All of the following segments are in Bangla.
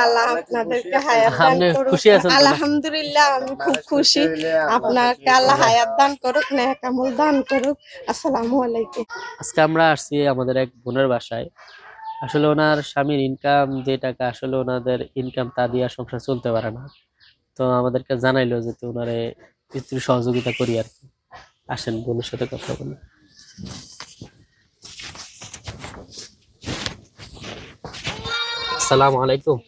আল্লাহ আপনাদেরকে হায়াত দান আপনি করুক। খুশি আছেন তো? আলহামদুলিল্লাহ আমি খুব খুশি। আপনাকে আল্লাহ হায়াত দান করুক, নেক আমল দান করুক। আসসালামু আলাইকুম। আজকে আমরা আসছি আমাদের এক বোনের বাসায়। আসলে ওনার স্বামীর ইনকাম যে টাকা, আসলে ওনাদের ইনকাম তা দিয়ে সংসার চলতে পারে না। তো আমাদেরকে জানাইলো যে তো ওনারে কিছু সহযোগিতা করি আর কি। আসেন বোনের সাথে কথা বলি। আসসালামু আলাইকুম,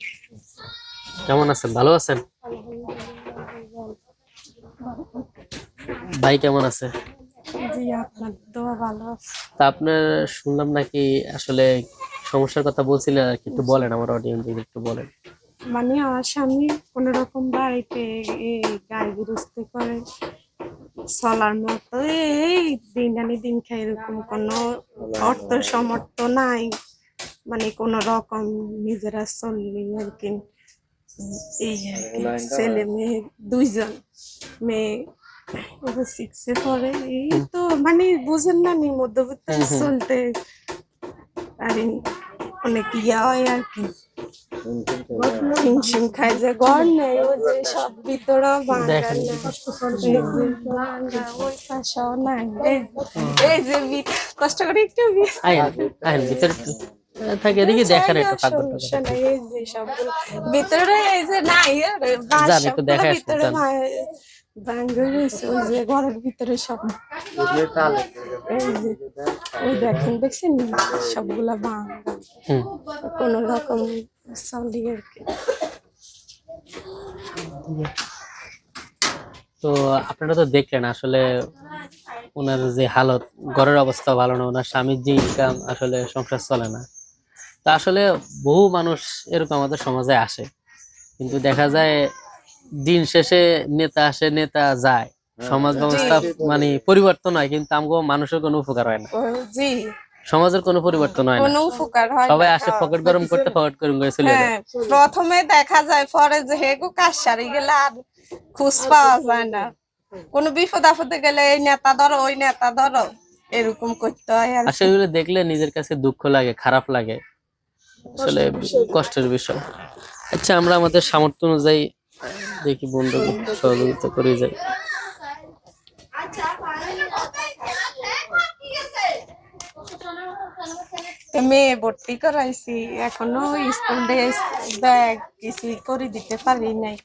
কেমন আছেন? ভালো আছেন? ভাই কেমন আছে? জি আপনার দোয়া ভালো আছে। তা আপনার শুনলাম নাকি আসলে সমস্যার কথা বলছিলেন আর কি, একটু বলেন আমার অডিয়েন্স একটু বলেন। মানে আমার স্বামী কোন রকম বাড়িতে এই গায়ে গৃহস্থী করে চলার মতো এই দিন আনি দিন খাই, এরকম কোনো অর্থ সমর্থ নাই। মানে কোন রকম নিজেরা চললি আর কি। এই আর কি। ছেলে মেয়ে দুইজন, মেয়ে সিক্সে পড়ে। এই তো মানে বুঝেন না নি মধ্যবিত্ত চলতে আর অনেক ইয়া হয় আর কি। হিমশিম খাই যে ঘর নেই, ও যে সব ভিতরে ভাঙা দেখেন না, এই যে ভাঙা ওই পাশেও নাই। এই যে কষ্ট করে একটু আইন আইন ভিতরে একটু থাকে, এদিকে দেখেন একটু কাজ করতে সমস্যা নাই। এই যে সবগুলো ভিতরে এই যে নাই বাস যান একটু সবগুলো দেখে আসেন, ভিতরে যান। ভাঙে রয়েছে। ওই যে ঘরের ভিতরে সব এই যে ওই দেখছেন সবগুলা ভাঙা, হুম। কোন রকম চলি আর কি। তো আপনারা তো দেখলেন আসলে ওনার যে হালত, ঘরের অবস্থা ভালো না, ওনার স্বামীর যে ইনকাম, আসলে সংসার চলে না। তা আসলে বহু মানুষ এরকম আমাদের সমাজে আসে, কিন্তু দেখা যায় দিন শেষে নেতা আসে নেতা যায়, সমাজ ব্যবস্থা মানে পরিবর্তন হয়, কিন্তু আমগো মানুষের কোনো উপকার হয় না, জি সমাজের কোনো পরিবর্তন হয় না। কোনো উপকার হয় সবাই না। আসে পকেট গরম করতে, পকেট গরম করে চলে যায়। হ্যাঁ প্রথমে দেখা যায়, পরে যে হেগো কাজ সারি গেলে আর খোঁজ পাওয়া যায় না। কোনো বিপদ আপদে গেলে এই নেতা ধরো ওই নেতা ধরো, এরকম করতে হয় আর কি। আসলে এগুলো দেখলে নিজের কাছে দুঃখ লাগে, খারাপ লাগে, আসলে কষ্টের বিষয়। আচ্ছা, আমরা আমাদের সামর্থ্য অনুযায়ী দেখি বন্ধুকে সহযোগিতা করে যাই। তো মেয়ে ভর্তি করাইছি, এখনো স্কুল ড্রেস ব্যাগ কিছু করে দিতে পারি নাই।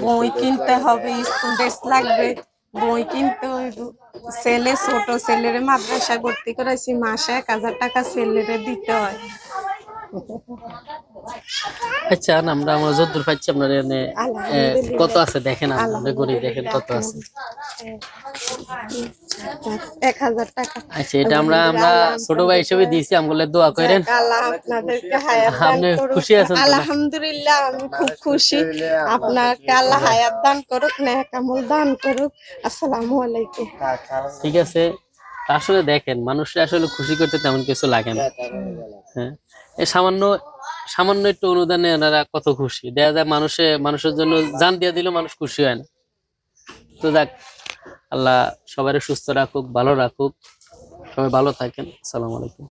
বই কিনতে হবে, স্কুল ড্রেস লাগবে, বই কিনতে হইব। ছেলে ছোট, ছেলেরে মাদ্রাসায় ভর্তি করাইছি, মাসে 1000 টাকা ছেলেরে দিতে হয়। আচ্ছা, আমরা আমরা যতদূর পাচ্ছি আপনার এখানে কত আছে দেখেন, আপনাদের গড়ি দেখেন কত আছে। 1000 টাকা। আচ্ছা, এটা আমরা আমরা ছোট ভাই হিসেবে দিয়েছি, আমগুলো দোয়া করেন। আল্লাহ আপনাদেরকে হায়াত দান আপনি করুক। খুশি আছেন তো? আলহামদুলিল্লাহ আমি খুব খুশি। আপনাকে আল্লাহ হায়াত দান করুক, নেক আমল দান করুক। আসসালামু আলাইকুম। ঠিক আছে। আসলে দেখেন, মানুষরা আসলে খুশি করতে তেমন কিছু লাগে না। হ্যাঁ, এই সামান্য সামান্য একটু অনুদানে ওনারা কত খুশি। দেখা যায় মানুষের জন্য জান দিয়ে দিলেও মানুষ খুশি হয় না। তো যাক, আল্লাহ সবাই সুস্থ রাখুক, ভালো রাখুক, সবাই ভালো থাকেন। আসসালামু আলাইকুম।